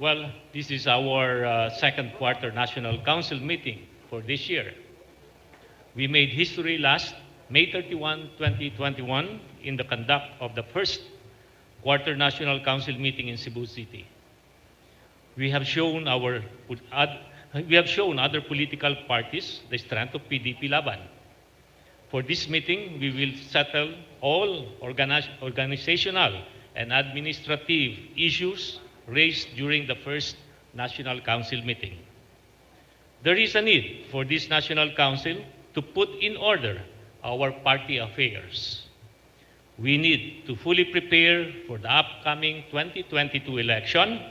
Well, this is our second quarter National Council meeting for this year. We made history last May 31, 2021 in the conduct of the first quarter National Council meeting in Cebu City. We have shown other political parties the strength of PDP-Laban. For this meeting, we will settle all organizational and administrative issues raised during the first National Council meeting. There is a need for this National Council to put in order our party affairs. We need to fully prepare for the upcoming 2022 election.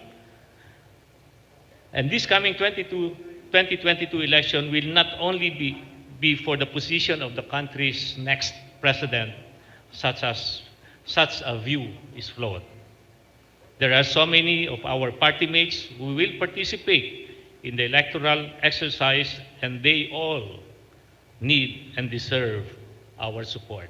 And this coming 2022 election will not only be for the position of the country's next president, such a view is flawed. There are so many of our party mates who will participate in the electoral exercise, and they all need and deserve our support.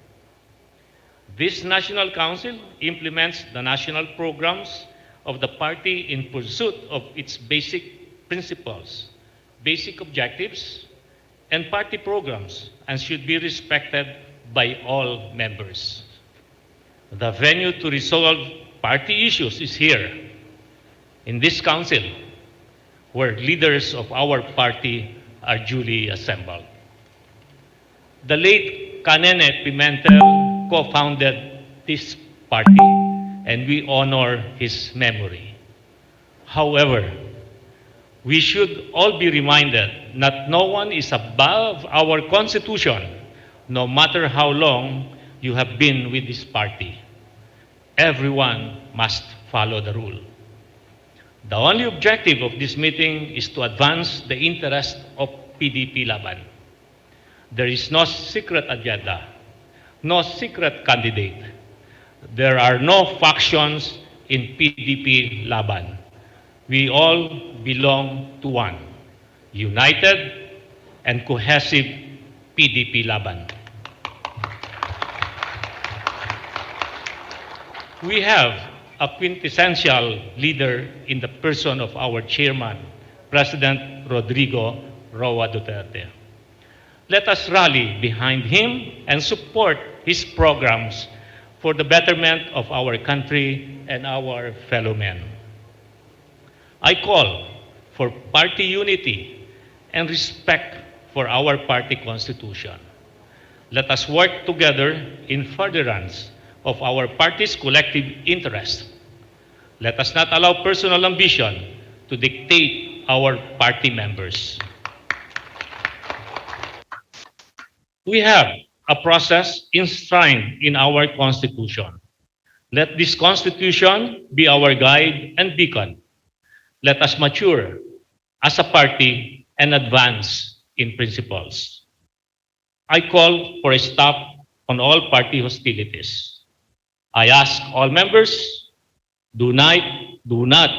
This National Council implements the national programs of the party in pursuit of its basic principles, basic objectives, and party programs, and should be respected by all members. The venue to resolve party issues is here, in this council, where leaders of our party are duly assembled. The late Canene Pimentel co-founded this party, and we honor his memory. However, we should all be reminded that no one is above our Constitution, no matter how long you have been with this party. Everyone must follow the rule. The only objective of this meeting is to advance the interest of PDP-Laban. There is no secret agenda, no secret candidate. There are no factions in PDP-Laban. We all belong to one, united and cohesive PDP-Laban. We have a quintessential leader in the person of our chairman, President Rodrigo Roa Duterte. Let us rally behind him and support his programs for the betterment of our country and our fellow men. I call for party unity and respect for our party constitution. Let us work together in furtherance of our party's collective interest. Let us not allow personal ambition to dictate our party members. We have a process enshrined in our Constitution. Let this Constitution be our guide and beacon. Let us mature as a party and advance in principles. I call for a stop on all party hostilities. I ask all members, do not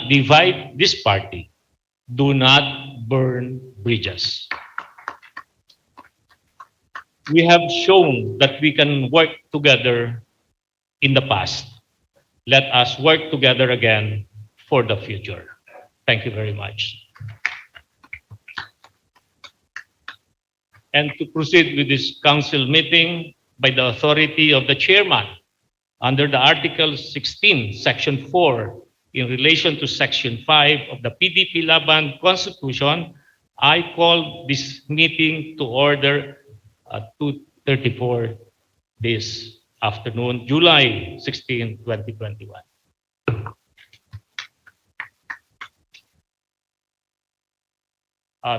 divide this party. Do not burn bridges. We have shown that we can work together in the past. Let us work together again for the future. Thank you very much. And to proceed with this council meeting by the authority of the chairman, under the Article 16, Section 4, in relation to Section 5 of the PDP-Laban Constitution, I call this meeting to order at 2:34 this afternoon, July 16, 2021.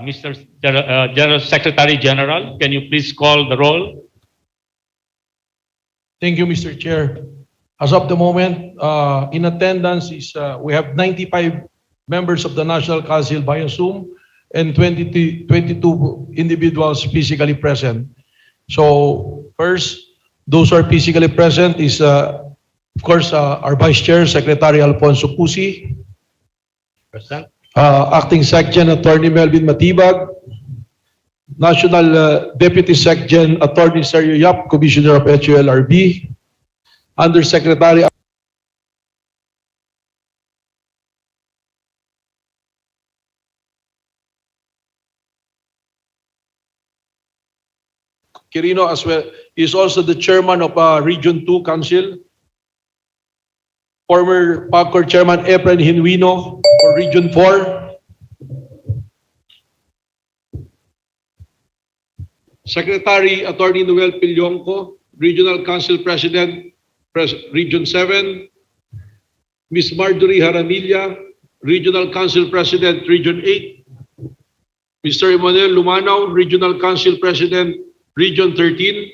Mr. General Secretary General, can you please call the roll? Thank you, Mr. Chair. As of the moment, in attendance is we have 95 members of the National Council via Zoom and 22 individuals physically present. So first, those who are physically present is, of course, our Vice Chair, Secretary Alfonso Cusi. Present. Acting Secgen Attorney Melvin Matibag, National Deputy Secgen Attorney Sergio Yap, Commissioner of HULRB, Undersecretary Quirino as well is also the chairman of Region 2 Council. Former PAGCOR Chairman Efren Hinwino for Region 4. Secretary Attorney Noel Pilyonco, Regional Council President, Region 7. Ms. Marjorie Jaramilla, Regional Council President, Region 8. Mr. Emmanuel Lumanaw, Regional Council President, Region 13.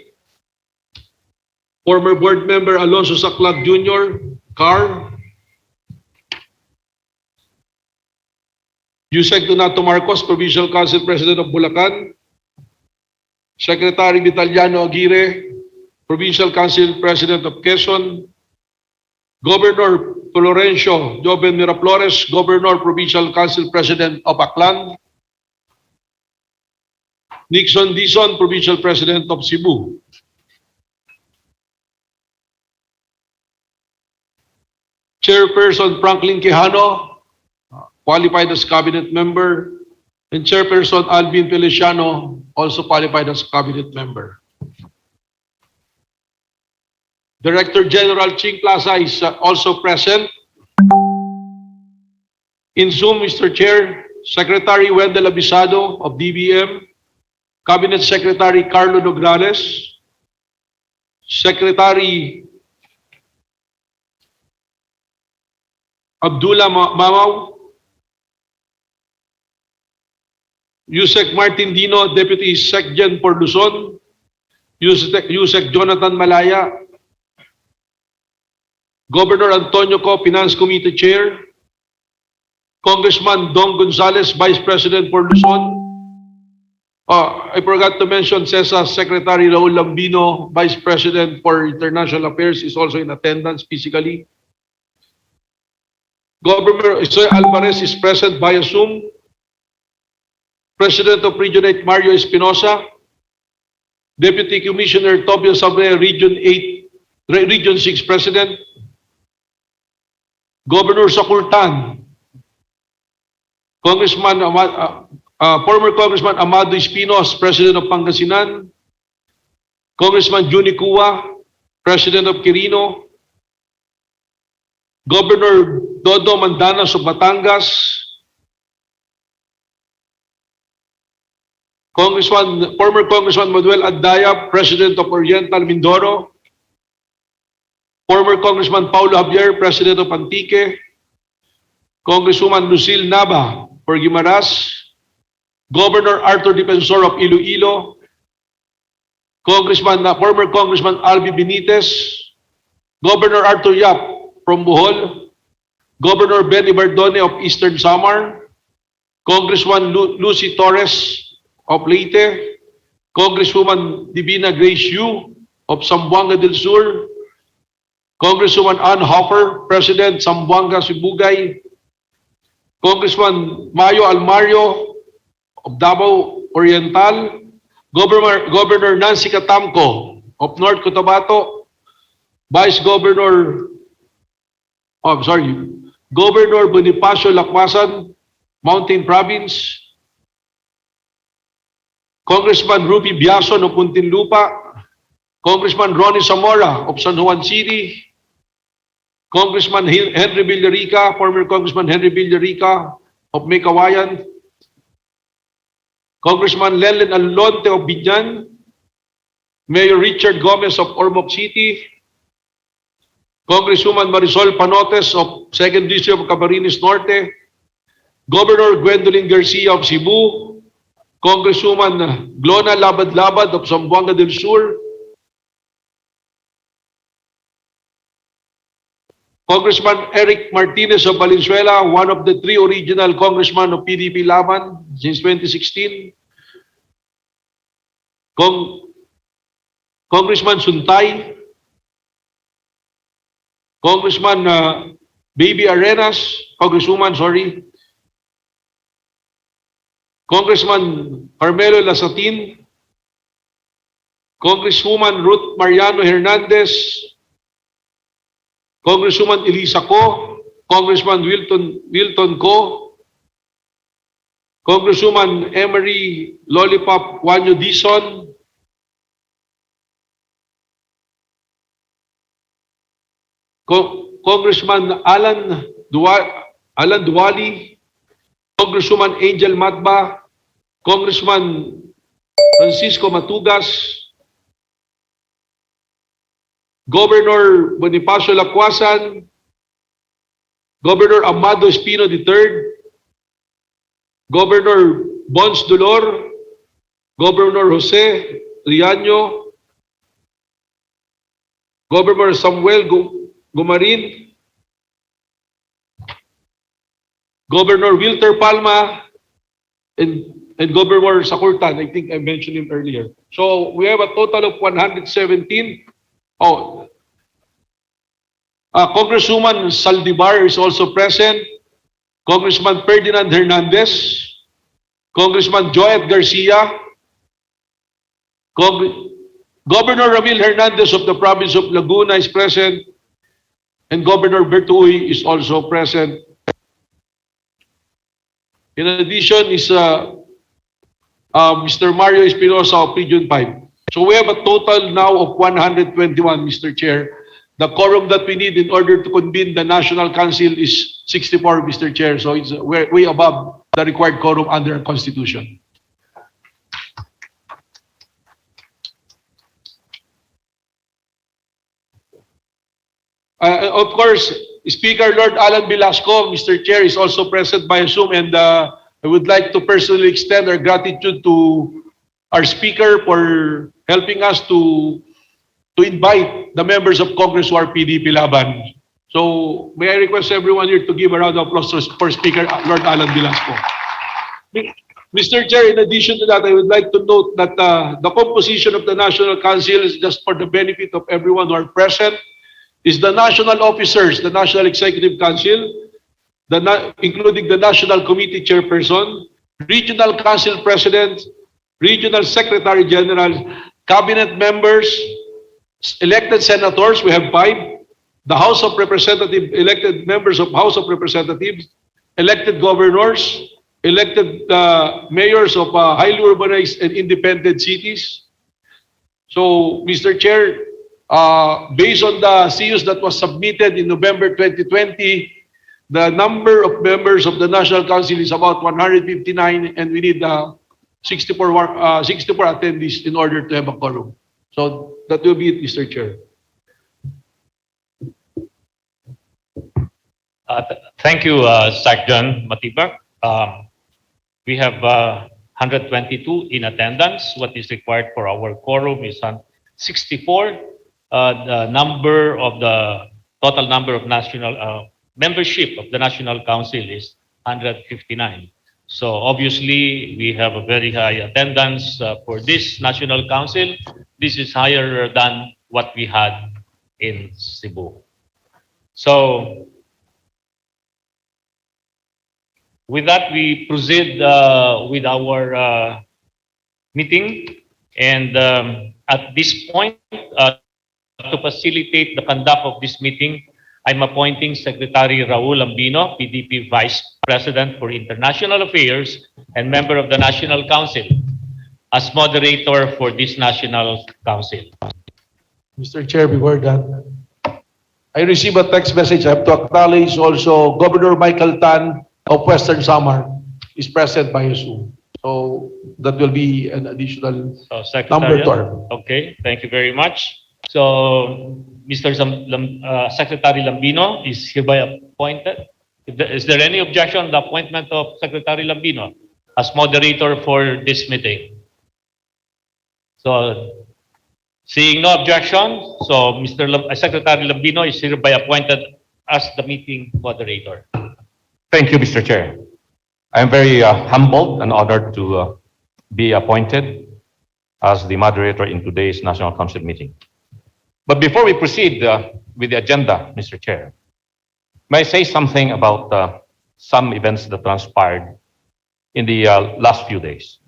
Former Board Member Alonso Saclag Jr., CAR. Yusek Donato Marcos, Provincial Council President of Bulacan. Secretary Vitaliano Aguirre, Provincial Council President of Quezon. Governor Florencio Joven Miraflores, Governor Provincial Council President of Aklan. Nixon Dizon, Provincial President of Cebu. Chairperson Franklin Quijano, qualified as Cabinet Member. And Chairperson Alvin Feliciano, also qualified as Cabinet Member. Director General Ching Plaza is also present. In Zoom, Mr. Chair, Secretary Wendell Abisado of DBM, Cabinet Secretary Carlo Nograles, Secretary Abdullah Mamaw, Yusek Martin Dino, Deputy Secgen for Luzon, Yusek Jonathan Malaya, Governor Antonio Co, Finance Committee Chair, Congressman Dong Gonzales, Vice President for Luzon. I forgot to mention CESA Secretary Raul Lambino, Vice President for International Affairs, is also in attendance physically. Governor Isoy Alvarez is present via Zoom. President of Region 8, Mario Espinosa. Deputy Commissioner Tobio Sabre, Region 6 President. Governor Sakultan. Former Congressman Amado Espinos, President of Pangasinan. Congressman Juni Cua, President of Quirino. Governor Dodo Mandanas of Batangas. Former Congressman Manuel Adaya, President of Oriental Mindoro. Former Congressman Paulo Javier, President of Antique. Congresswoman Lucille Nava for Guimaras. Governor Arthur Defensor of Iloilo. Former Congressman Albi Benitez. Governor Arthur Yap from Bohol. Governor Benny Bardone of Eastern Samar. Congresswoman Lucy Torres of Leyte. Congresswoman Divina Grace Yu of Zamboanga del Sur. Congresswoman Ann Hoffer, President, Zamboanga, Sibugay. Congressman Mayo Almario of Davao Oriental. Governor Nancy Catamco of North Cotabato. Governor Bonifacio Lacwasan, Mountain Province. Congressman Ruby Biason of Muntinlupa. Congressman Ronnie Zamora of San Juan City. Congressman Henry Villarica, former Congressman Henry Villarica of Mekawayan. Congressman Lelen Alonte of Binyan. Mayor Richard Gomez of Ormoc City. Congresswoman Marisol Panotes of 2nd District of Camarines Norte. Governor Gwendolyn Garcia of Cebu. Congresswoman Glona Labad-Labad of Zamboanga del Sur. Congressman Eric Martinez of Valenzuela, one of the 3 original congressmen of PDP-Laban since 2016. Congressman Suntay. Congressman Baby Arenas, Congresswoman, sorry. Congressman Carmelo Lasatin. Congresswoman Ruth Mariano Hernandez. Congresswoman Elisa Co, Congressman Wilton Co, Congresswoman Emery Lollipop Juanyo Dizon, Congressman Alan Duwali, Congresswoman Angel Matba, Congressman Francisco Matugas, Governor Bonifacio Lacuasan, Governor Amado Espino III, Governor Bons Dolor, Governor Jose Riaño, Governor Samuel Gumarin, Governor Wilter Palma, and Governor Sakurtan. I think I mentioned him earlier. So we have a total of 117. Congresswoman Saldivar is also present. Congressman Ferdinand Hernandez, Congressman Joet Garcia, Governor Ramil Hernandez of the province of Laguna is present, and Governor Bertuy is also present. In addition is Mr. Mario Espinosa of Region 5. So we have a total now of 121, Mr. Chair. The quorum that we need in order to convene the National Council is 64, Mr. Chair. So it's way above the required quorum under our Constitution. Of course, Speaker Lord Alan Velasco, Mr. Chair, is also present by Zoom, and I would like to personally extend our gratitude to our Speaker for helping us to invite the members of Congress who are PDP-Laban. So may I request everyone here to give a round of applause for Speaker Lord Alan Velasco. Mr. Chair, in addition to that, I would like to note that the composition of the National Council is just for the benefit of everyone who are present, is the national officers, the National Executive Council, including the National Committee Chairperson, Regional Council President, Regional Secretary General, Cabinet members, elected senators, we have 5, the House of Representatives, elected members of House of Representatives, elected governors, elected mayors of highly urbanized and independent cities. So, Mr. Chair, based on the CUs that was submitted in November 2020, the number of members of the National Council is about 159, and we need 64 attendees in order to have a quorum. So that will be it, Mr. Chair. Thank you, Sergeant Matibag. We have 122 in attendance. What is required for our quorum is 64. The total number of national membership of the National Council is 159. So obviously, we have a very high attendance for this National Council. This is higher than what we had in Cebu. So with that, we proceed with our meeting. And at this point, to facilitate the conduct of this meeting, I'm appointing Secretary Raul Ambino, PDP Vice President for International Affairs and member of the National Council, as moderator for this National Council. Mr. Chair, before that, I received a text message. I have to acknowledge also Governor Michael Tan of Western Samar is present by Zoom. So that will be an additional number to our. Okay, thank you very much. So, Mr. Secretary Lambino is hereby appointed. Is there any objection to the appointment of Secretary Lambino as moderator for this meeting? So, seeing no objection, so Secretary Lambino is hereby appointed as the meeting moderator. Thank you, Mr. Chair. I am very humbled and honored to be appointed as the moderator in today's National Council meeting. But before we proceed with the agenda, Mr. Chair, may I say something about some events that transpired in the last few days.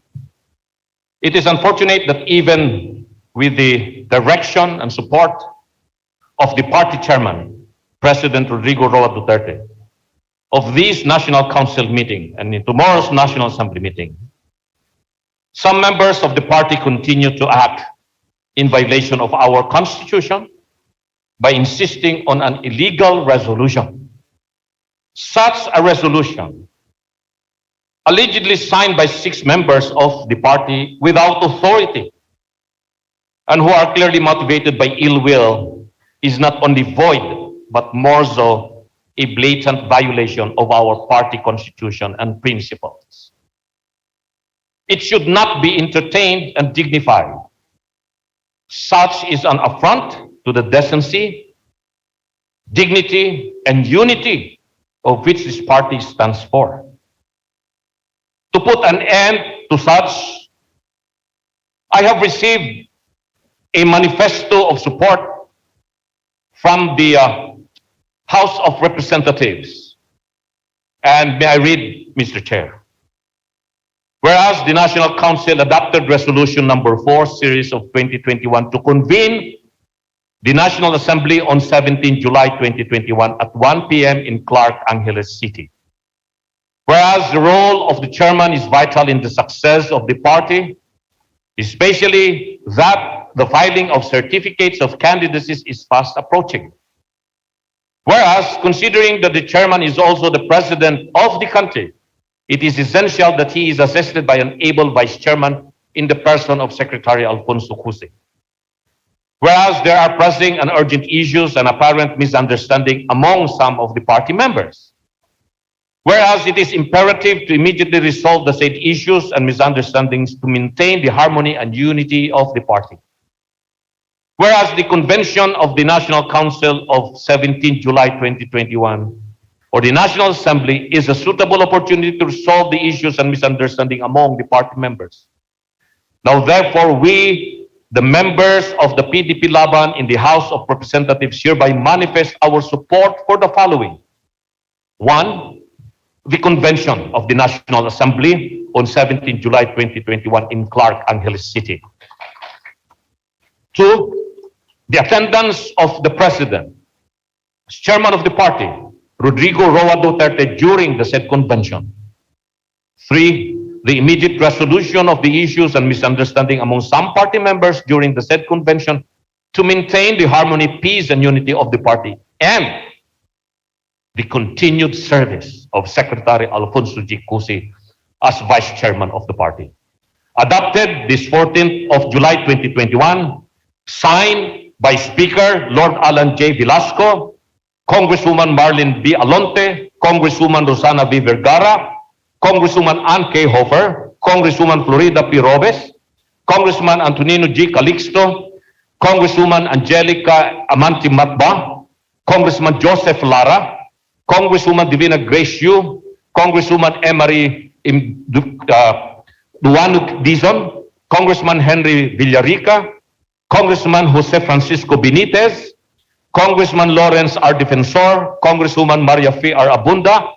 It is unfortunate that even with the direction and support of the party chairman, President Rodrigo Roa Duterte, of this National Council meeting and in tomorrow's National Assembly meeting, some members of the party continue to act in violation of our Constitution by insisting on an illegal resolution. Such a resolution, allegedly signed by 6 members of the party without authority and who are clearly motivated by ill will, is not only void, but more so a blatant violation of our party constitution and principles. It should not be entertained and dignified. Such is an affront to the decency, dignity, and unity of which this party stands for. To put an end to such, I have received a manifesto of support from the House of Representatives. And may I read, Mr. Chair? Whereas the National Council adopted Resolution Number 4, Series of 2021, to convene the National Assembly on 17 July 2021 at 1 p.m. in Clark Angeles City. Whereas the role of the chairman is vital in the success of the party, especially that the filing of certificates of candidacy is fast approaching. Whereas, considering that the chairman is also the president of the country, it is essential that he is assisted by an able vice chairman in the person of Secretary Alfonso Cusi. Whereas there are pressing and urgent issues and apparent misunderstanding among some of the party members. Whereas it is imperative to immediately resolve the said issues and misunderstandings to maintain the harmony and unity of the party. Whereas the convention of the National Council of 17 July 2021 or the National Assembly is a suitable opportunity to resolve the issues and misunderstanding among the party members. Now therefore we, the members of the PDP-Laban in the House of Representatives, hereby manifest our support for the following. 1, the convention of the National Assembly on 17 July 2021 in Clark Angeles City. 2, the attendance of the President, as Chairman of the party, Rodrigo Roa Duterte, during the said convention. 3, the immediate resolution of the issues and misunderstanding among some party members during the said convention to maintain the harmony, peace, and unity of the party, and the continued service of Secretary Alfonso G. Cusi as Vice Chairman of the party. Adopted this 14th of July 2021, signed by Speaker Lord Alan J. Velasco, Congresswoman Marlene B. Alonte, Congresswoman Rosana V. Vergara, Congresswoman Ann K. Hofer, Congresswoman Florida P. Robes, Congressman Antonino G. Calixto, Congresswoman Angelica Amanti Matba, Congressman Joseph Lara, Congresswoman Divina Grace Yu, Congresswoman Emery Duanuk Dizon, Congressman Henry Villarica, Congressman Jose Francisco Benitez, Congressman Lawrence R. Defensor, Congresswoman Maria F. R. Abunda,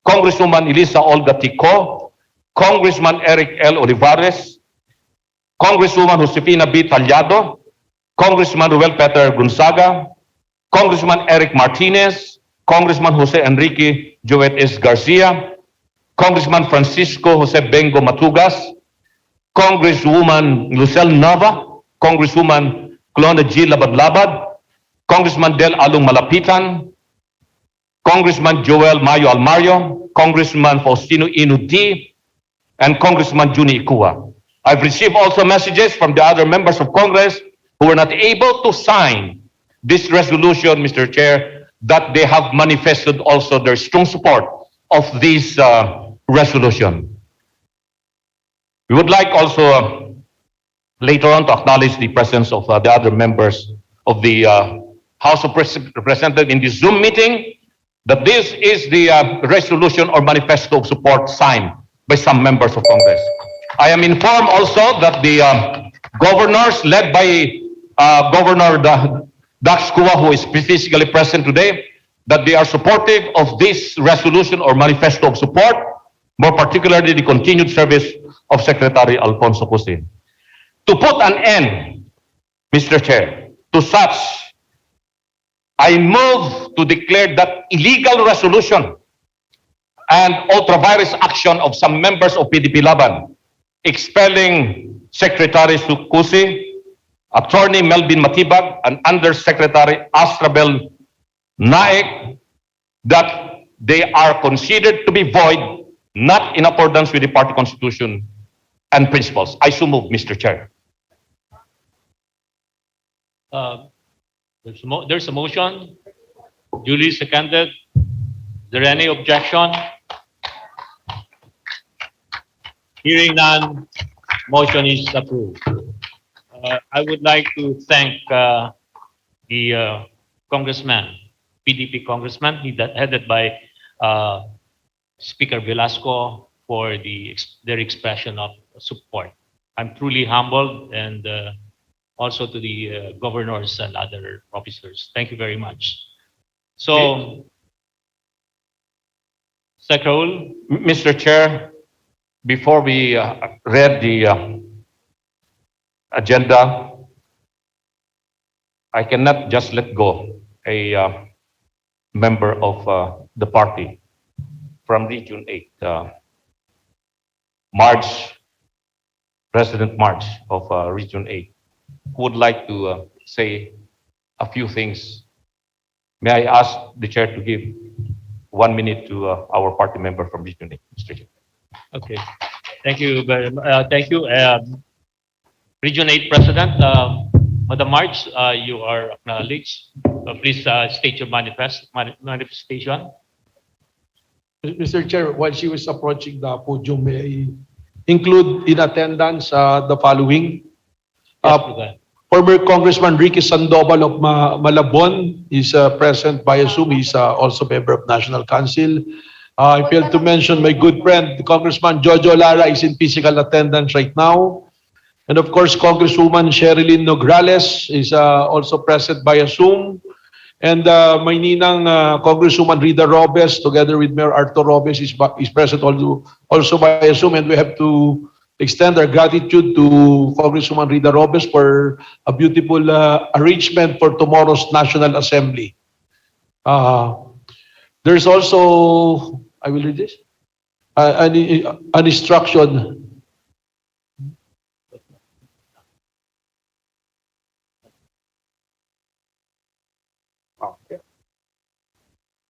Congresswoman Elisa Olga Tico, Congressman Eric L. Olivares, Congresswoman Josefina B. Tallado, Congressman Ruel Peter Gonzaga, Congressman Eric Martinez, Congressman Jose Enrique Joet S. Garcia, Congressman Francisco Jose Bengo Matugas, Congresswoman Lucelle Nava, Congresswoman Clona G. Labad-Labad, Congressman Del Along Malapitan, Congressman Joel Mayo Almario, Congressman Faustino Inu D., and Congressman Juni Ikua. I've received also messages from the other members of Congress who were not able to sign this resolution, Mr. Chair, that they have manifested also their strong support of this resolution. We would like also later on to acknowledge the presence of the other members of the House of Representatives in the Zoom meeting, that this is the resolution or manifesto of support signed by some members of Congress. I am informed also that the governors led by Governor Dax Kua, who is physically present today, that they are supportive of this resolution or manifesto of support, more particularly the continued service of Secretary Alfonso Cusi. To put an end, Mr. Chair, to such, I move to declare that illegal resolution and ultra-virus action of some members of PDP-Laban expelling Secretary Cusi Attorney Melvin Matibag, and Undersecretary Astrabel Naik, that they are considered to be void, not in accordance with the party constitution and principles. I so move, Mr. Chair. There's a motion, duly seconded. Is there any objection? Hearing none, motion is approved. I would like to thank the congressman, PDP congressman, headed by Speaker Velasco, for their expression of support. I'm truly humbled, and also to the governors and other officers. Thank you very much. So, Secretary, Mr. Chair, before we read the agenda, I cannot just let go a member of the party from Region 8, President March of Region 8, who would like to say a few things. May I ask the chair to give 1 minute to our party member from Region 8, Mr. Chair. okay. Thank you very much. Thank you. Region 8 President, Madam March, you are acknowledged. Please state your manifestation. Mr. Chair, while she was approaching the podium, may I include in attendance the following. Yes, President. Former Congressman Ricky Sandoval of Malabon is present by Zoom. He's also member of National Council. I failed to mention my good friend, Congressman Jojo Lara, is in physical attendance right now. And of course, Congresswoman Sherilyn Nograles is also present by Zoom. And my ninang Congresswoman Rida Robes, together with Mayor Arthur Robes, is present also by Zoom. And we have to extend our gratitude to Congresswoman Rida Robes for a beautiful arrangement for tomorrow's National Assembly. There's also, I will read this, an instruction.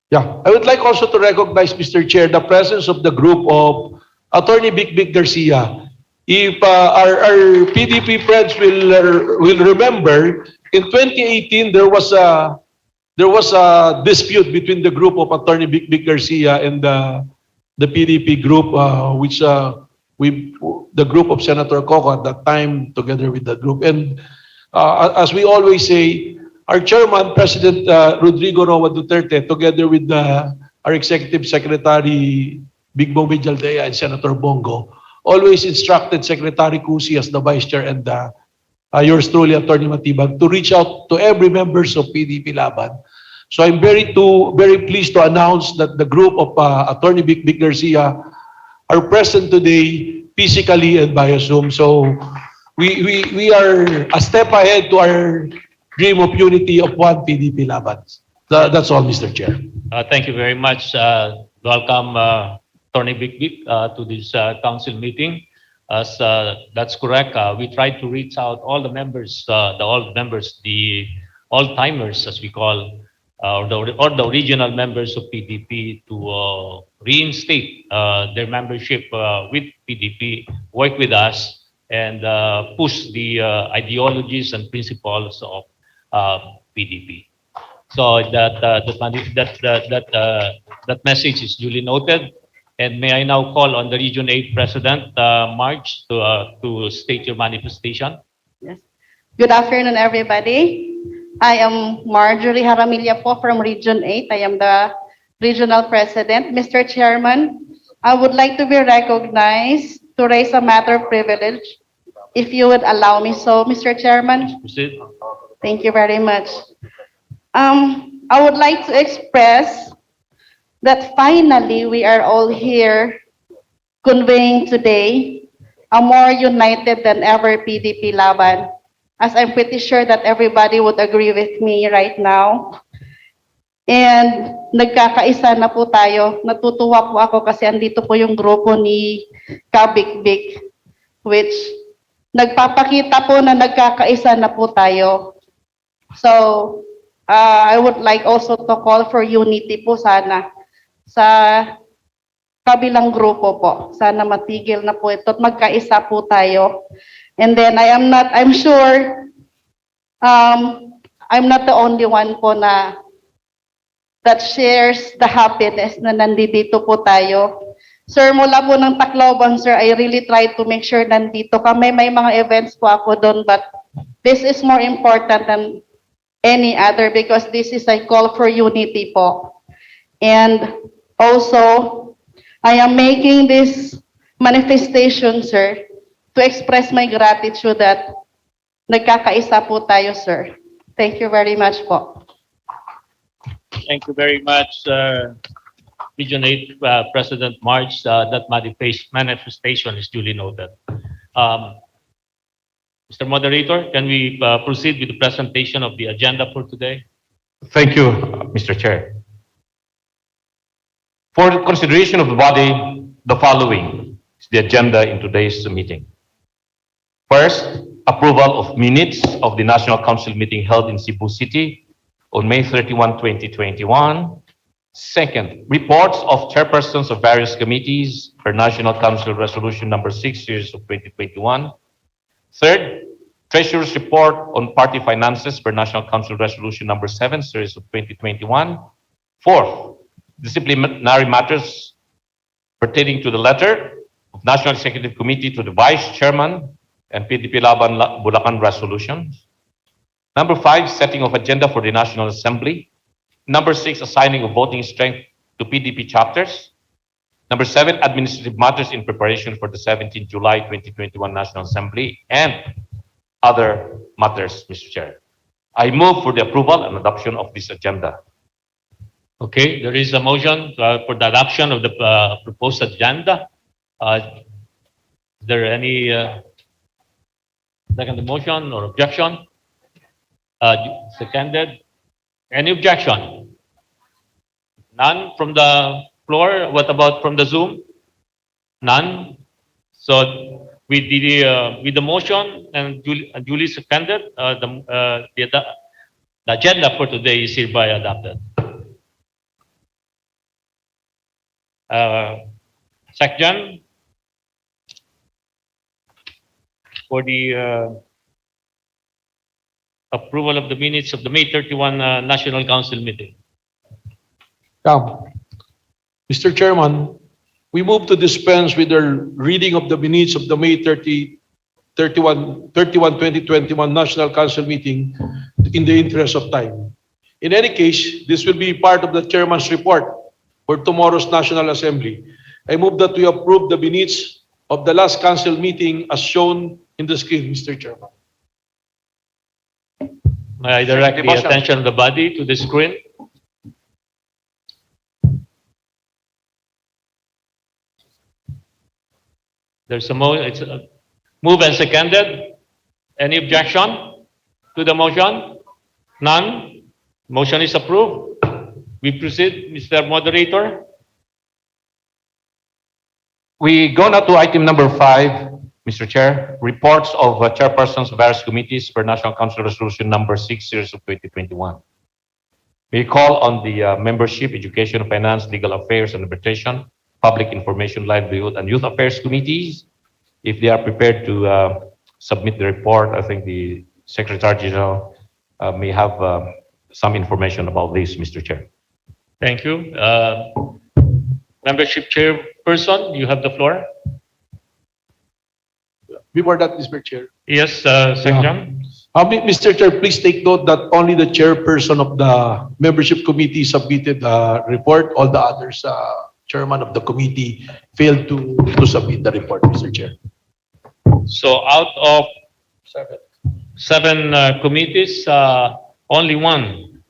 Yeah, I would like also to recognize, Mr. Chair, the presence of the group of Attorney Vic Garcia. If our PDP friends will remember, in 2018 there was a dispute between the group of Attorney Vic Garcia and the PDP group, which the group of Senator Coco at that time, together with the group. And as we always say, our chairman, President Rodrigo Roa Duterte, together with our executive secretary, Big Bobby Jaldea, and Senator Bongo, always instructed Secretary Cusi as the vice chair and yours truly, Attorney Matibag, to reach out to every members of PDP-Laban. So I'm very pleased to announce that the group of Attorney Vic Garcia are present today physically and via Zoom. So we are a step ahead to our dream of unity of one PDP-Laban. That's all, Mr. Chair. Thank you very much. Welcome, Attorney Vic, to this council meeting. As that's correct, we tried to reach out all the members, the all-timers, as we call, or the regional members of PDP to reinstate their membership with PDP, work with us, and push the ideologies and principles of PDP. So that message is duly noted. And may I now call on the Region 8 President, March, to state your manifestation. Yes. Good afternoon, everybody. I am Marjorie Jaramillo po from Region 8. I am the Regional President. Mr. Chairman, I would like to be recognized to raise a matter of privilege, if you would allow me so, Mr. Chairman. Proceed. Thank you very much. I would like to express that finally we are all here conveying today a more united than ever PDP-Laban, as I'm pretty sure that everybody would agree with me right now. And nagkakaisa na po tayo. Natutuwa po ako kasi andito po yung grupo ni Kabik-Bik, which nagpapakita po na nagkakaisa na po tayo. So, I would like also to call for unity po sana sa kabilang grupo po. Sana matigil na po ito at magkaisa po tayo. And then I'm sure I'm not the only one po na that shares the happiness na nandito po tayo. Sir, mula po ng Tacloban, sir, I really try to make sure nandito kami. May mga events po ako doon, but this is more important than any other because this is a call for unity po. And also, I am making this manifestation, sir, to express my gratitude that nagkakaisa po tayo, sir. Thank you very much po. Thank you very much, Region 8 President March. That manifestation is duly noted. Mr. Moderator, can we proceed with the presentation of the agenda for today? Thank you, Mr. Chair. For the consideration of the body, the following is the agenda in today's meeting. First, approval of minutes of the National Council meeting held in Cebu City on May 31, 2021. Second, reports of chairpersons of various committees per National Council Resolution number 6 series of 2021. Third, Treasurer's report on party finances per National Council Resolution number 7 series of 2021. Fourth, disciplinary matters pertaining to the letter of National Executive Committee to the Vice Chairman and PDP-Laban Bulacan resolutions. Number 5, setting of agenda for the National Assembly. Number 6, assigning of voting strength to PDP chapters. Number 7, administrative matters in preparation for the 17th July 2021 National Assembly and other matters, Mr. Chair. I move for the approval and adoption of this agenda. Okay, there is a motion for the adoption of the proposed agenda. Is there any second motion or objection? Seconded. Any objection? None from the floor. What about from the Zoom? None. So with the motion and duly seconded, the agenda for today is hereby adopted. Second, for the approval of the minutes of the May 31 National Council meeting. Mr. Chairman, we move to dispense with the reading of the minutes of the May 31, 2021 National Council meeting in the interest of time. In any case, this will be part of the Chairman's report for tomorrow's National Assembly. I move that we approve the minutes of the last Council meeting as shown in the screen, Mr. Chairman. May I direct the attention of the body to the screen? There's a move and seconded. Any objection to the motion? None. Motion is approved. We proceed, Mr. Moderator. We go now to item number 5, Mr. Chair. Reports of chairpersons of various committees per National Council Resolution number 6 series of 2021. We call on the Membership, Education, Finance, Legal Affairs, and Arbitration, Public Information, Livelihood, and Youth Affairs Committees. If they are prepared to submit the report, I think the Secretary General may have some information about this, Mr. Chair. Thank you. Membership Chairperson, you have the floor. Before that, Mr. Chair. Yes, Section. Mr. Chair, please take note that only the chairperson of the membership committee submitted a report. All the others, chairman of the committee, failed to submit the report, Mr. Chair. So out of seven committees, only one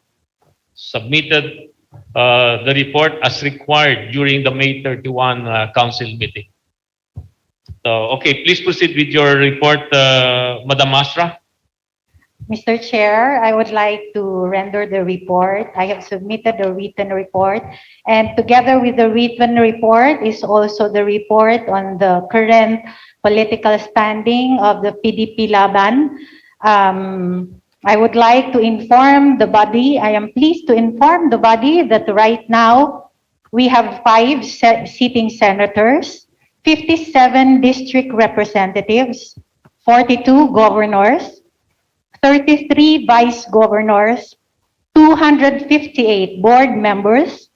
submitted the report as required during the May 31 council meeting. So, okay, please proceed with your report, Madam Masra. Mr. Chair, I would like to render the report. I have submitted a written report, and together with the written report is also the report on the current political standing of the PDP-Laban. I would like to inform the body, I am pleased to inform the body that right now we have 5 sitting senators, 57 district representatives, 42 governors, 33 vice governors, 258 board members,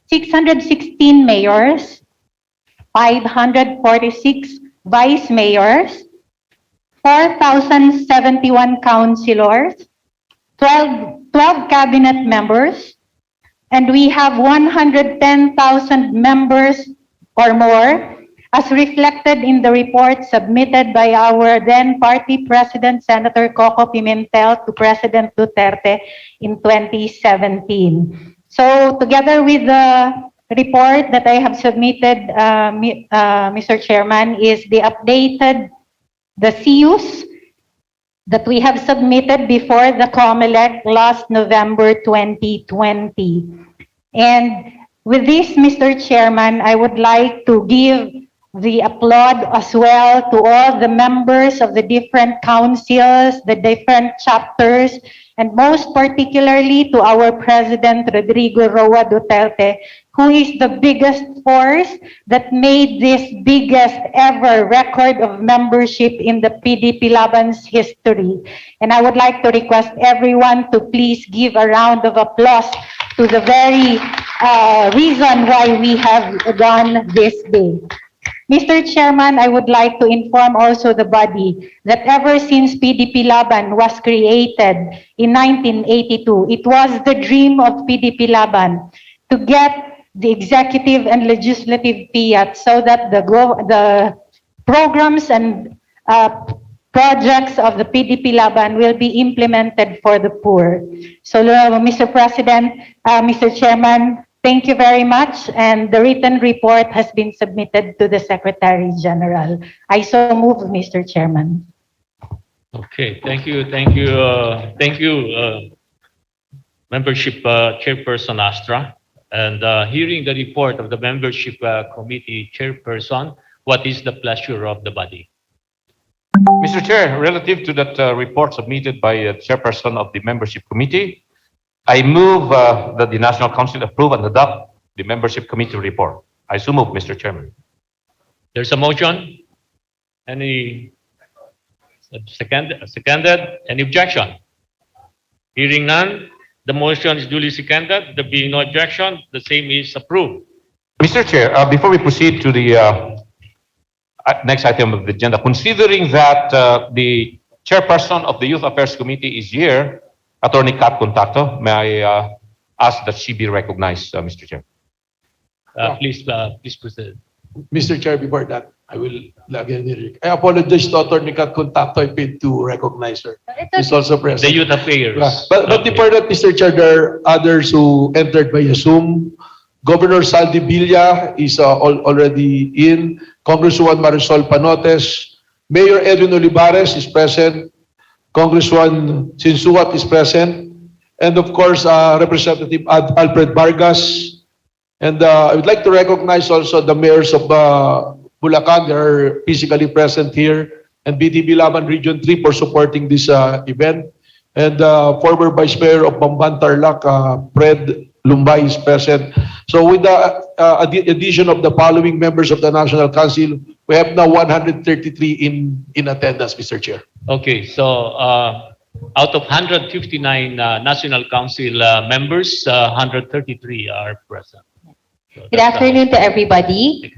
616 mayors, 546 vice mayors, 4,071 councilors, 12 cabinet members, and we have 110,000 members or more, as reflected in the report submitted by our then party president, Senator Coco Pimentel, to President Duterte in 2017. So together with the report that I have submitted, Mr. Chairman, is the updated, the CUs that we have submitted before the COMELEC last November 2020. And with this, Mr. Chairman, I would like to give the applaud as well to all the members of the different councils, the different chapters, and most particularly to our President Rodrigo Roa Duterte, who is the biggest force that made this biggest ever record of membership in the PDP-Laban's history. And I would like to request everyone to please give a round of applause to the very reason why we have done this day. Mr. Chairman, I would like to inform also the body that ever since PDP-Laban was created in 1982, it was the dream of PDP-Laban to get the executive and legislative fiat so that the programs and projects of the PDP-Laban will be implemented for the poor. So, Mr. President, Mr. Chairman, thank you very much, and the written report has been submitted to the Secretary General. I so move, Mr. Chairman. Okay, thank you, Membership Chairperson Astra. And hearing the report of the Membership Committee Chairperson, what is the pleasure of the body? Mr. Chair, relative to that report submitted by Chairperson of the Membership Committee, I move that the National Council approve and adopt the Membership Committee report. I so move, Mr. Chairman. There's a motion. Any seconded? Any objection? Hearing none, the motion is duly seconded. There being no objection, the same is approved. Mr. Chair, before we proceed to the next item of the agenda, considering that the Chairperson of the Youth Affairs Committee is here, Attorney Kat Contacto, may I ask that she be recognized, Mr. Chair? Please proceed. Mr. Chair, before that, I will again, I apologize to Attorney Kat Contacto. I paid to recognize her. She's also The present. Youth Affairs. Yeah. But before that, Mr. Chair, there are others who entered via Zoom. Governor Saldi Villa is already in. Congresswoman Marisol Panotes. Mayor Edwin Olivares is present. Congresswoman Sinsuat is present. And of course, Representative Alfred Vargas. And I would like to recognize also the mayors of Bulacan. They are physically present here. And PDP-Laban Region 3 for supporting this event. And former Vice Mayor of Bamban Tarlac, Fred Lumbay is present. So with the addition of the following members of the National Council, we have now 133 in attendance, Mr. Chair. Okay, so out of 159 National Council members, 133 are present. So Good afternoon to everybody.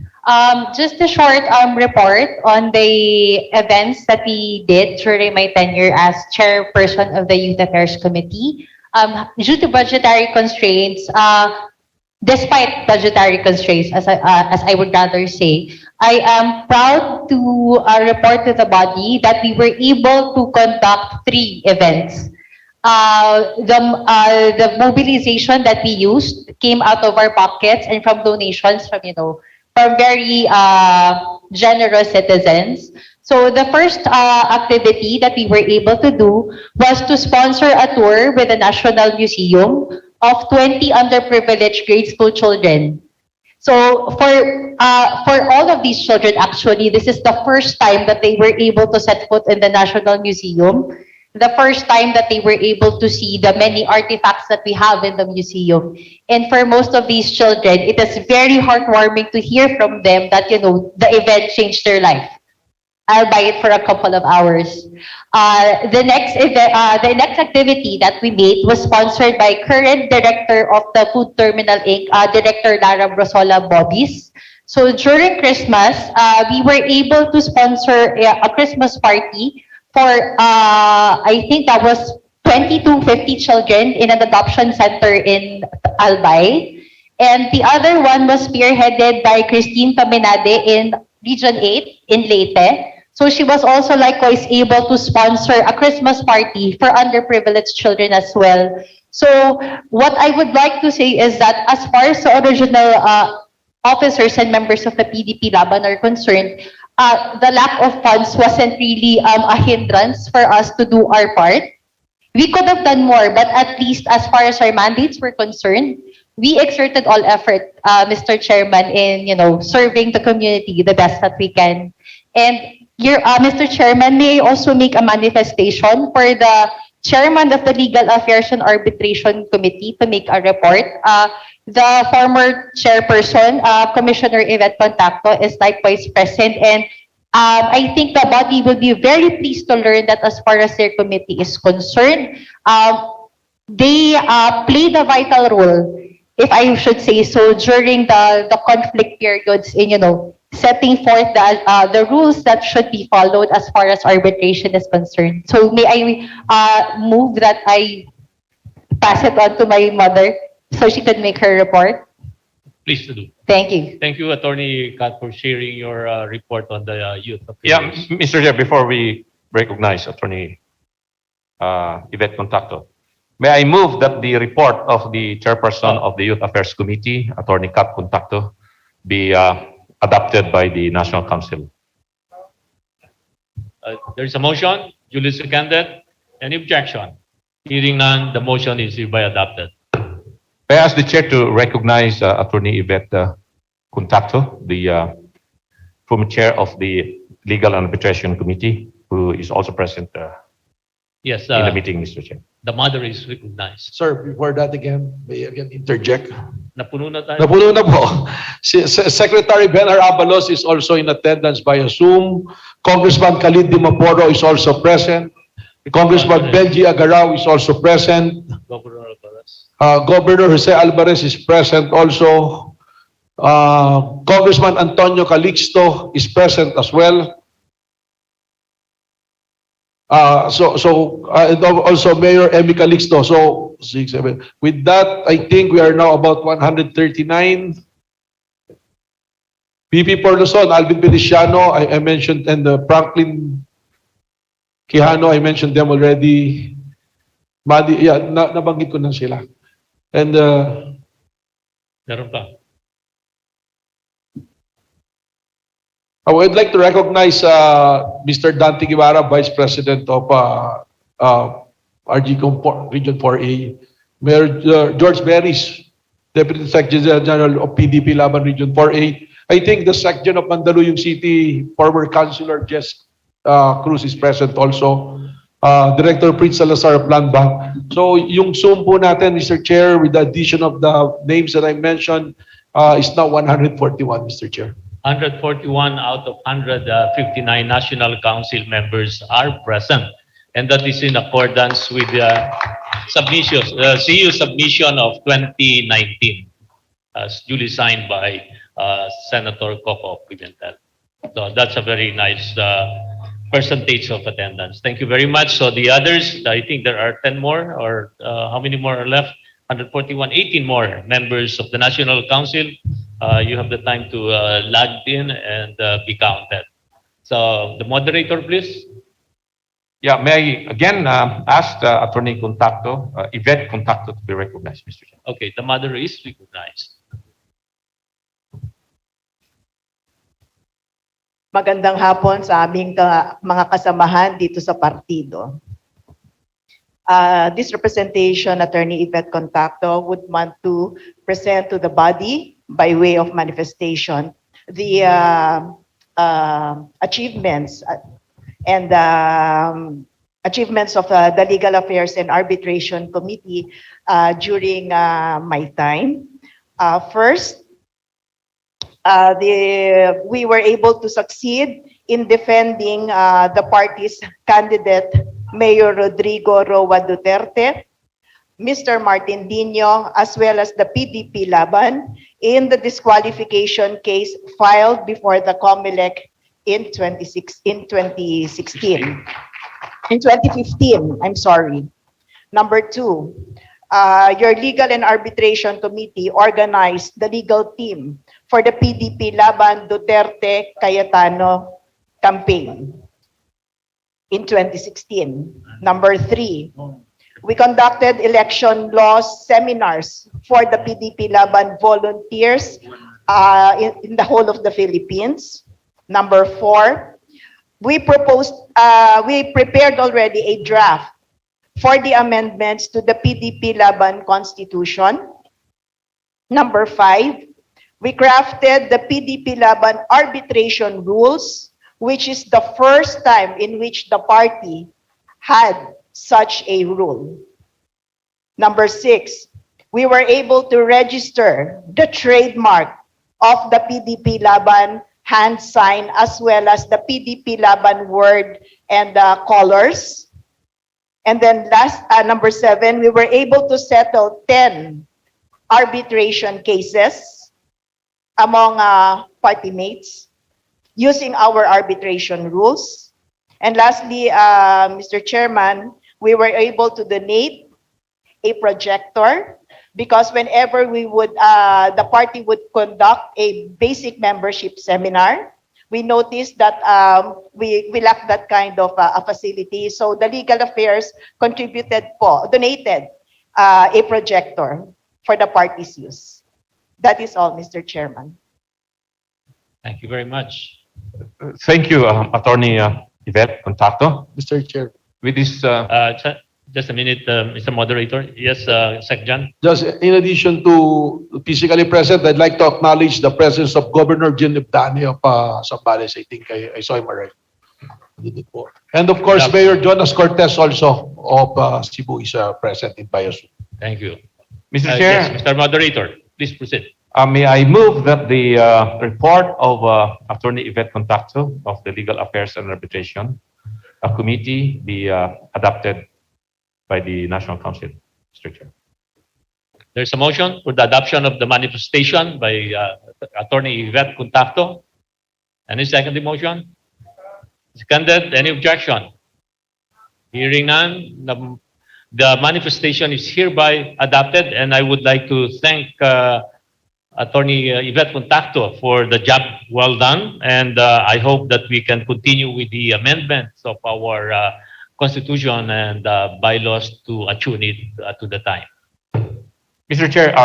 Just a short report on the events that we did during my tenure as chairperson of the Youth Affairs Committee. Due to budgetary constraints, despite budgetary constraints, as I would rather say, I am proud to report to the body that we were able to conduct 3 events. The mobilization that we used came out of our pockets and from donations from, from very generous citizens. So the first activity that we were able to do was to sponsor a tour with the National Museum of 20 underprivileged grade school children. So for all of these children, actually, this is the first time that they were able to set foot in the National Museum. The first time that they were able to see the many artifacts that we have in the museum. And for most of these children, it is very heartwarming to hear from them that, the event changed their life. I'll buy it for a couple of hours. The next event, the next activity that we made was sponsored by current director of the Food Terminal Inc., Director Lara Brosola Bobbies. So during Christmas, we were able to sponsor a Christmas party for, I think that was 20 to 50 children in an adoption center in Albay. And the other one was spearheaded by Christine Caminade in Region 8 in Leyte. So she was also likewise able to sponsor a Christmas party for underprivileged children as well. So what I would like to say is that as far as the original officers and members of the PDP-Laban are concerned, the lack of funds wasn't really a hindrance for us to do our part. We could have done more, but at least as far as our mandates were concerned, we exerted all effort, Mr. Chairman, in serving the community the best that we can. And Mr. Chairman, may I also make a manifestation for the chairman of the Legal Affairs and Arbitration Committee to make a report. The former chairperson, Commissioner Yvette Contacto, is likewise present, and I think the body will be very pleased to learn that as far as their committee is concerned, they played a vital role, if I should say so, during the conflict periods in, setting forth the rules that should be followed as far as arbitration is concerned. So may I move that I pass it on to my mother so she could make her report? Please do. Thank you. Thank you, Attorney Kat, for sharing your report on the youth Yeah, affairs. Mr. Chair, before we recognize Attorney Yvette Contacto, may I move that the report of the chairperson of the Youth Affairs Committee, Attorney Kat Contacto, be adopted by the National Council. There's a motion, duly seconded. Any objection? Hearing none, the motion is hereby adopted. May I ask the chair to recognize Attorney Yvette Contacto, the former chair of the Legal and Arbitration Committee, who is also present Yes, in the meeting, Mr. Chair. the mother is recognized. Sir, before that again, may I again interject? Napuno na tayo. Napuno na po. Secretary Benhar Abalos is also in attendance via Zoom. Congressman Khalid Dimaporo is also present. Congressman Benji Agaraw is also present. Governor Alvarez. Governor Jose Alvarez is present also. Congressman Antonio Calixto is present as well. And also Mayor Emmy Calixto. So 6, 7. With that, I think we are now about 139. VP Porloson, Alvin Feliciano, I mentioned, and Franklin Quijano, I mentioned them already. Madi, yeah, nabanggit ko na sila. And Meron pa. I would like to recognize Mr. Dante Guevara, Vice President of Region 4A, Mayor George Beris, Deputy Secretary General of PDP-Laban Region 4A. I think the Section of Mandaluyong City, former Councilor Jess Cruz is present also. Director Prince Salazar of Land Bank. So yung Zoom po natin, Mr. Chair, with the addition of the names that I mentioned, is now 141, Mr. Chair. 141 out of 159 National Council members are present. And that is in accordance with the submissions, CU submission of 2019, as duly signed by Senator Coco Pimentel. So that's a very nice percentage of attendance. Thank you very much. So the others, I think there are 10 more, or how many more are left? 141, 18 more members of the National Council. You have the time to log in and be counted. So the moderator, please. Yeah, may I again ask Attorney Contacto, Yvette Contacto, to be recognized, Mr. Chair. Okay, the mother is recognized. Magandang hapon sa aming mga kasamahan dito sa partido. This representation, Attorney Yvette Contacto, would want to present to the body by way of manifestation the achievements and achievements of the Legal Affairs and Arbitration Committee during my time. First, we were able to succeed in defending the party's candidate, Mayor Rodrigo Roa Duterte, Mr. Martin Dino, as well as the PDP-Laban in the disqualification case filed before the COMELEC in 2015, I'm sorry. Number two, your Legal and Arbitration Committee organized the legal team for the PDP-Laban Duterte Cayetano campaign in 2016. Number three, we conducted election law seminars for the PDP-Laban volunteers in the whole of the Philippines. Number four, we prepared already a draft for the amendments to the PDP-Laban Constitution. Number five, we crafted the PDP-Laban arbitration rules, which is the first time in which the party had such a rule. Number six, we were able to register the trademark of the PDP-Laban hand sign as well as the PDP-Laban word and colors. And then last, number seven, we were able to settle 10 arbitration cases among party mates using our arbitration rules. And lastly, Mr. Chairman, we were able to donate a projector because whenever we would, the party would conduct a basic membership seminar, we noticed that we lack that kind of a facility. So the Legal Affairs donated a projector for the party's use. That is all, Mr. Chairman. Thank you very much. Thank you, Attorney Yvette Contacto. Mr. Chair. With this, Just a minute, Mr. Moderator. Yes, Sec. Jan. Just in addition to physically present, I'd like to acknowledge the presence of Governor Jim Dani of Zambales. I think I saw him already. And of course, Yeah. Mayor Jonas Cortez also of Cebu is present in Bayasu. Thank you. Mr. Chair, Yes, Mr. Moderator, please proceed. may I move that the report of Attorney Yvette Contacto of the Legal Affairs and Arbitration Committee be adopted by the National Council, Mr. Chair. There's a motion for the adoption of the manifestation by Attorney Yvette Contacto. Any second the motion? Seconded. Any objection? Hearing none, the manifestation is hereby adopted, and I would like to thank Attorney Yvette Contacto for the job well done, and I hope that we can continue with the amendments of our Constitution and bylaws to attune it to the time. Mr. Chair,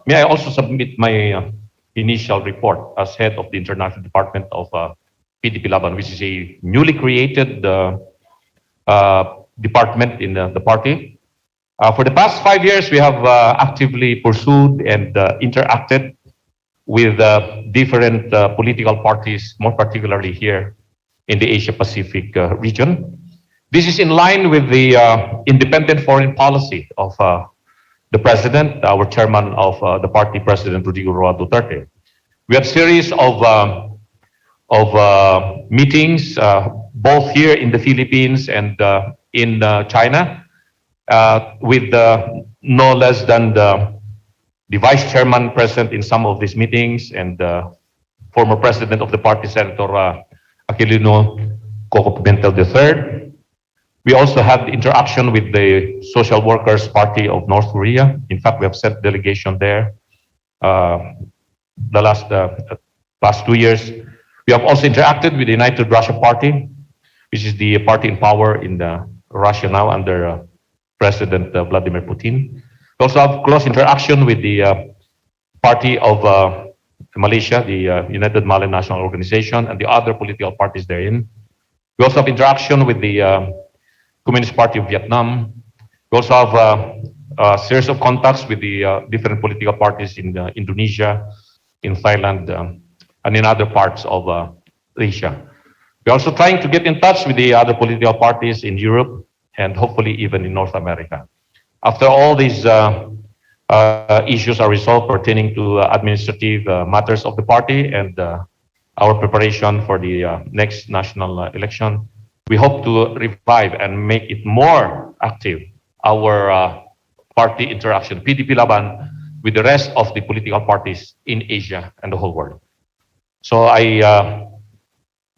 may I also submit my initial report as head of the International Department of PDP-Laban, which is a newly created department in the party. For the past 5 years, we have actively pursued and interacted with different political parties, more particularly here in the Asia-Pacific region. This is in line with the independent foreign policy of the President, our chairman of the party, President Rodrigo Roa Duterte. We had a series of meetings, both here in the Philippines and in China, with no less than the vice chairman present in some of these meetings and former president of the party, Senator Aquilino Coco Pimentel III. We also had interaction with the Social Workers Party of North Korea. In fact, we have sent delegation there the last 2 years. We have also interacted with the United Russia Party, which is the party in power in Russia now under President Vladimir Putin. We also have close interaction with the party of Malaysia, the United Malay National Organization, and the other political parties therein. We also have interaction with the Communist Party of Vietnam. We also have a series of contacts with the different political parties in Indonesia, in Thailand, and in other parts of Asia. We're also trying to get in touch with the other political parties in Europe and hopefully even in North America. After all these issues are resolved pertaining to administrative matters of the party and our preparation for the next national election, we hope to revive and make it more active, our party interaction, PDP-Laban, with the rest of the political parties in Asia and the whole world. So I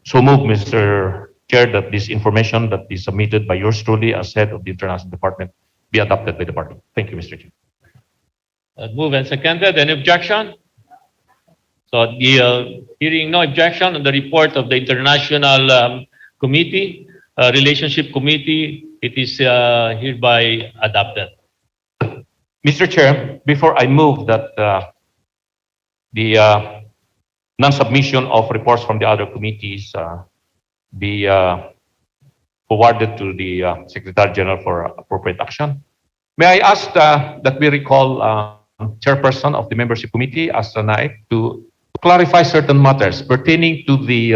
so move, Mr. Chair, that this information that is submitted by yours truly as head of the International Department be adopted by the party. Thank you, Mr. Chair. Moved and seconded. Any objection? So the hearing no objection on the report of the International Committee, Relationship Committee, it is hereby adopted. Mr. Chair, before I move that the non-submission of reports from the other committees be forwarded to the Secretary General for appropriate action, may I ask that we recall Chairperson of the Membership Committee, Astra Naik, to clarify certain matters pertaining to the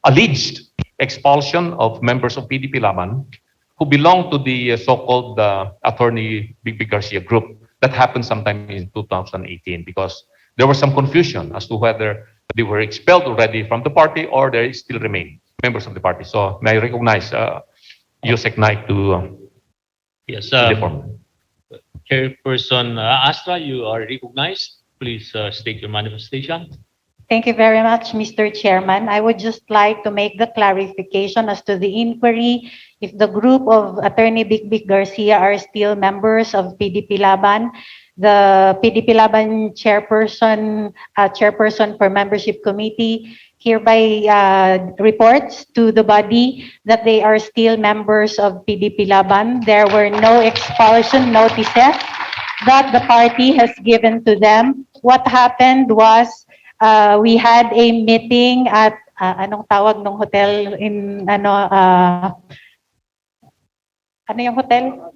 alleged expulsion of members of PDP-Laban who belong to the so-called attorney Big Garcia group that happened sometime in 2018, because there was some confusion as to whether they were expelled already from the party or they still remain members of the party. So may I recognize Yusek Naik to Yes, inform. Chairperson Astra, you are recognized. Please state your manifestation. Thank you very much, Mr. Chairman. I would just like to make the clarification as to the inquiry if the group of Attorney Big Garcia are still members of PDP-Laban. The PDP-Laban chairperson for Membership Committee hereby reports to the body that they are still members of PDP-Laban. There were no expulsion notices that the party has given to them. What happened was we had a meeting at anong tawag ng hotel in ano yung hotel?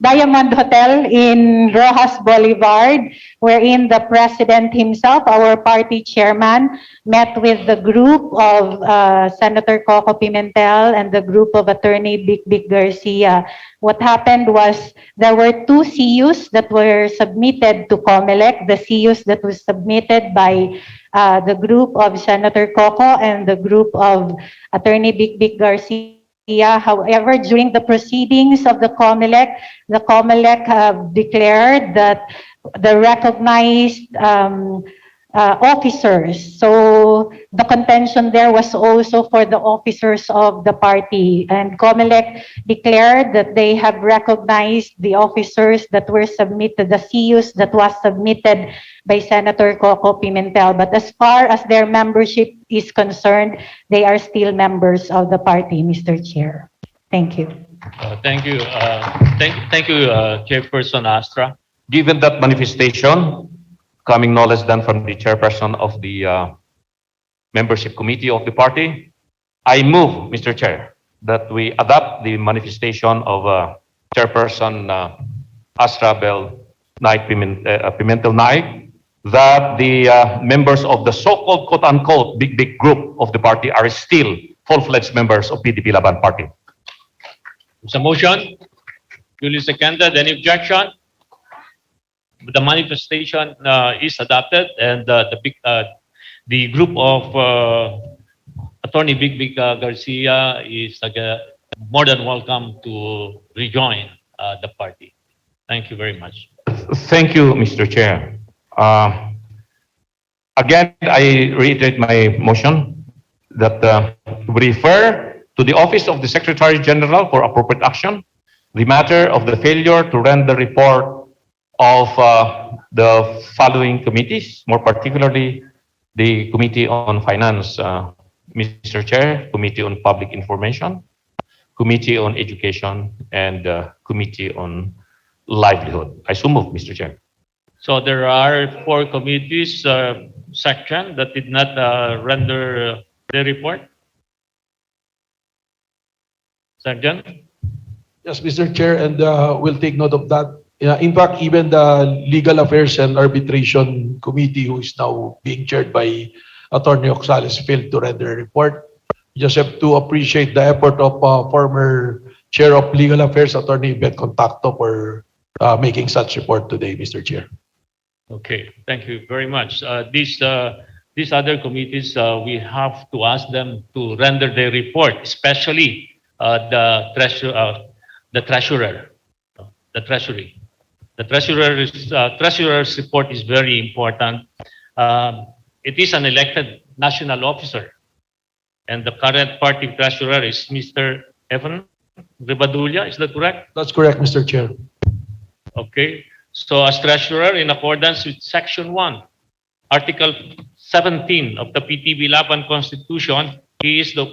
Diamond Hotel in Rojas Boulevard, wherein the president himself, our party chairman, met with the group of Senator Coco Pimentel and the group of Attorney Big Garcia. What happened was there were two CUs that were submitted to COMELEC, the CUs that was submitted by the group of Senator Coco and the group of Attorney Big Garcia. However, during the proceedings of the COMELEC declared that the recognized officers, so the contention there was also for the officers of the party, and COMELEC declared that they have recognized the officers that were submitted, the CUs that was submitted by Senator Coco Pimentel. But as far as their membership is concerned, they are still members of the party, Mr. Chair. Thank you. Thank you. Thank you, Chairperson Astra. Given that manifestation, coming no less than from the chairperson of the membership committee of the party, I move, Mr. Chair, that we adopt the manifestation of Chairperson Astra Bel Naik Pimentel Naik, that the members of the so-called quote-unquote big group of the party are still full-fledged members of PDP-Laban party. It's a motion. Duly seconded. Any objection? The manifestation is adopted, and the group of Attorney Big Garcia is more than welcome to rejoin the party. Thank you very much. Thank you, Mr. Chair. Again, I reiterate my motion that we refer to the Office of the Secretary General for appropriate action the matter of the failure to render report of the following committees, more particularly the Committee on Finance, Mr. Chair, Committee on Public Information, Committee on Education, and Committee on Livelihood. I so move, Mr. Chair. So there are 4 committees, section that did not render the report. Section? Yes, Mr. Chair, and we'll take note of that. In fact, even the Legal Affairs and Arbitration Committee, who is now being chaired by Attorney Oxales, failed to render a report. You just have to appreciate the effort of former Chair of Legal Affairs, Attorney Bet Contacto, for making such report today, Mr. Chair. Okay, thank you very much. These other committees, we have to ask them to render their report, especially the treasurer, the treasury. The treasurer's report is very important. It is an elected national officer, and the current party treasurer is Mr. Evan Ribadulla. Is that correct? That's correct, Mr. Chair. Okay. So as treasurer, in accordance with Section 1, Article 17 of the PDP-Laban Constitution, he is the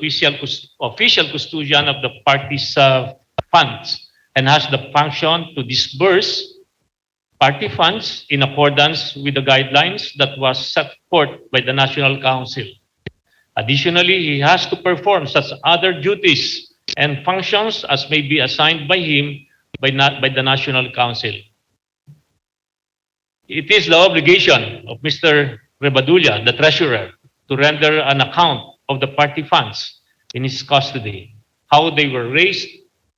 official custodian of the party's funds and has the function to disburse party funds in accordance with the guidelines that was set forth by the National Council. Additionally, he has to perform such other duties and functions as may be assigned by him by the National Council. It is the obligation of Mr. Ribadulla, the treasurer, to render an account of the party funds in his custody, how they were raised,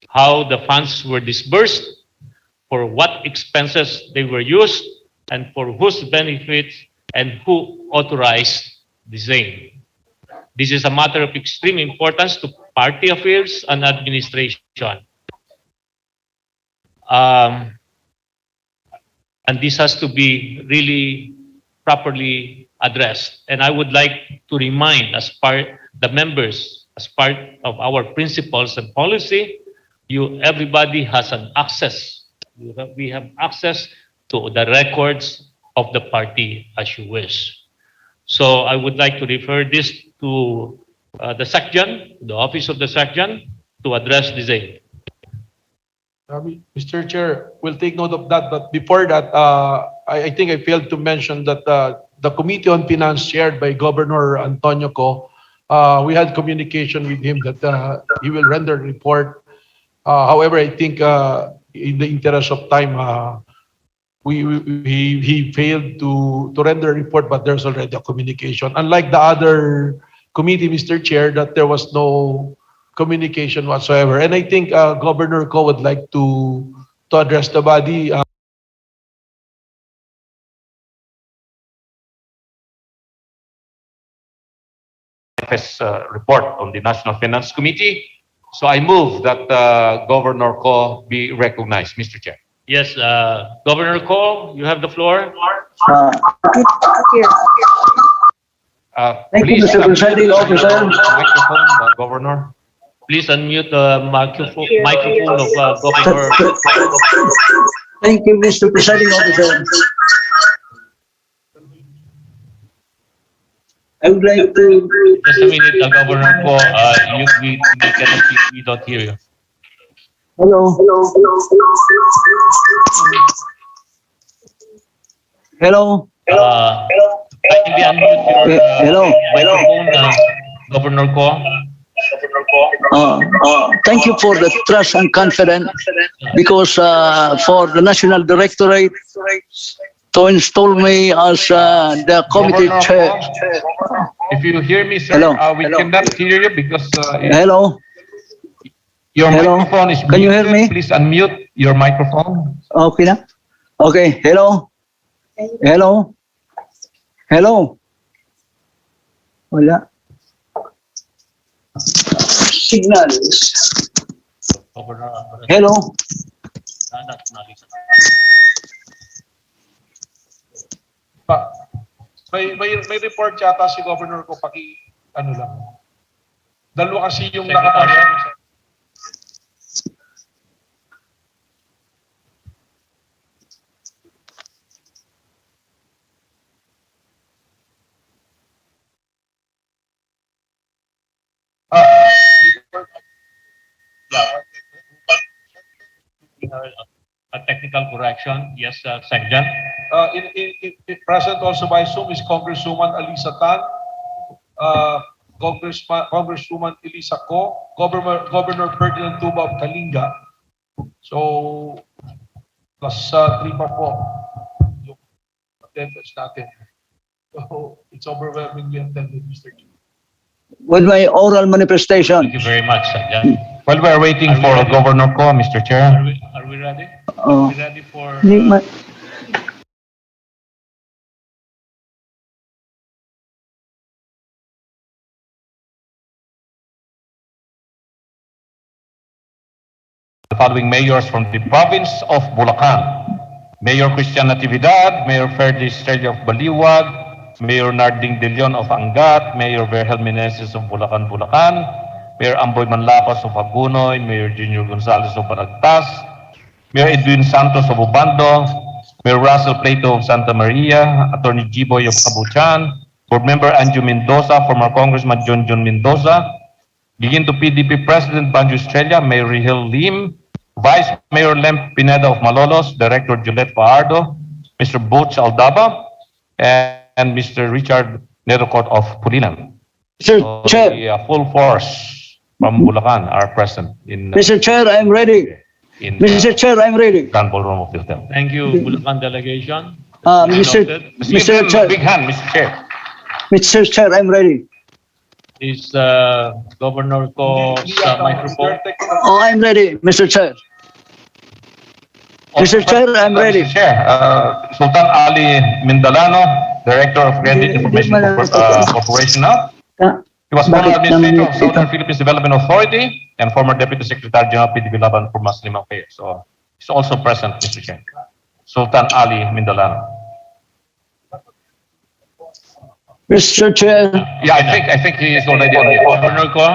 how the funds were disbursed, for what expenses they were used, and for whose benefits, and who authorized the same. This is a matter of extreme importance to party affairs and administration. And this has to be really properly addressed. And I would like to remind the members, as part of our principles and policy, everybody has an access. We have access to the records of the party as you wish. So I would like to refer this to the section, the office of the section, to address the same. Mr. Chair, we'll take note of that. But before that, I think I failed to mention that the Committee on Finance chaired by Governor Antonio Co, we had communication with him that he will render a report. However, I think in the interest of time, he failed to render a report, but there's already a communication. Unlike the other committee, Mr. Chair, that there was no communication whatsoever. And I think Governor Ko would like to address the body. Report on the National Finance Committee. So I move that Governor Ko be recognized, Mr. Chair. Yes, Governor Ko, you have the floor. Thank you, Mr. Presiding Officer. Microphone, Governor. Please unmute the microphone of Governor. Thank you, Mr. Presiding Officer. I would like to... Just a minute, Governor Ko, we don't hear you. Hello. Hello. Kindly unmute your Hello. microphone, Governor Ko. Thank you for the trust and confidence, because for the National Directorate to install me as the committee Governor chair. Ko, if you hear me, sir, Hello. we cannot hear you because Hello. your Hello. microphone is muted. Can you hear me? Please unmute your microphone. Okay na? Okay. Hello. Hello. Hello. Wala. Signals. Hello. May report yata si Governor Ko, ano lang. Dalawa kasi yung nakapasok. A technical correction. Yes, Secretary. Present also by Zoom is Congresswoman Alisa Tan, Congresswoman Elisa Ko, Governor Ferdinand Tuba of Kalinga. So, plus 3 pa po yung attendance natin. So, it's overwhelmingly attended, Mr. Chair. With my oral manifestation. Thank you very much, Jan. While we are waiting for Governor Ko, Mr. Chair, Are we ready? Oh. Are we ready for... the following mayors from the province of Bulacan. Mayor Christian Natividad, Mayor Ferdy Estrella of Baliwag, Mayor Narding De Leon of Angat, Mayor Vergel Meneses of Bulacan, Bulacan, Mayor Amboy Manlacos of Hagunoy, Mayor Junior Gonzalez of Balagtas, Mayor Edwin Santos of Obando, Mayor Russell Plato of Santa Maria, Attorney Giboy of Cabuchan, Board Member Anjo Mendoza, former Congressman John Mendoza, Ginto PDP President Banjo Estrella, Mayor Rigel Lim, Vice Mayor Lem Pineda of Malolos, Director Juliet Fajardo, Mr. Butch Aldaba, and Mr. Richard Nerocot of Pulilan. Mr. So Chair, the full force from Bulacan are present in Mr. Chair, I'm ready. Mr. Chair, I'm ready. Grand Ballroom of the hotel. Thank you, Bulacan delegation. Mr. Noted. Mr. Chair, Big hand, Mr. Chair. Mr. Chair, I'm ready. Is Governor Ko's microphone? Oh, I'm ready, Mr. Chair. Mr. Chair, I'm ready. Mr. Chair, Sultan Ali Mindalano, Director of Credit Information Corporation now. He was former administrator of Southern Philippines Development Authority and former Deputy Secretary General PDP-Laban for Muslim Affairs. So he's also present, Mr. Chair. Sultan Ali Mindalano. Mr. Chair, Yeah, I think he is already on the Governor Ko?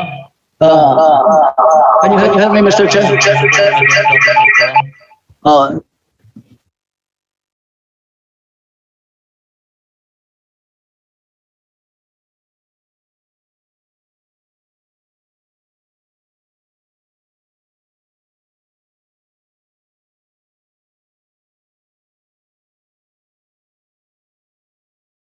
can you hear me, Mr. Chair?